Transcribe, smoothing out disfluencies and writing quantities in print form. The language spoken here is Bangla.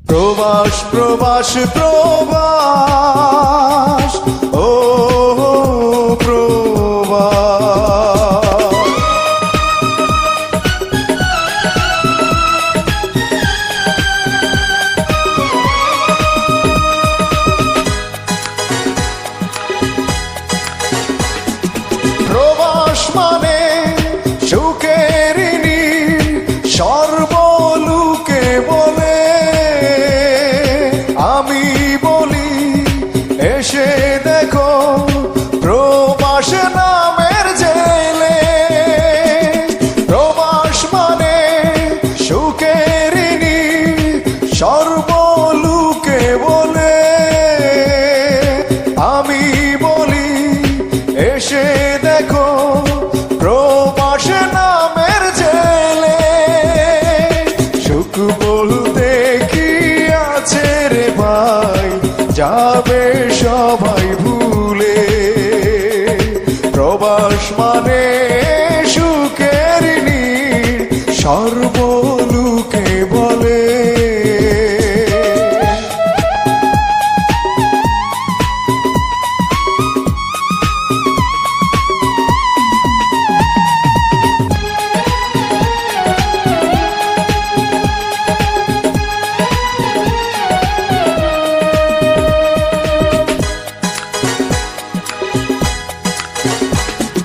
প্রবাস প্রবাস প্রবাস, ও প্রবাস। প্রবাস মানে সুখের নীড়, সর্বলোকে বলে। আমি বলি এসে দেখো প্রবাস নামের জেলে। প্রবাস মানে সুখের নীড়, সর্বলোকে বলে। আমি বলি এসে দেখো প্রবাস নামের জেলে। সুখ বলতে কি আছে রে ভাই, যাবে সবাই ভুলে। প্রবাস মানে সুখের নীড়, সর্ব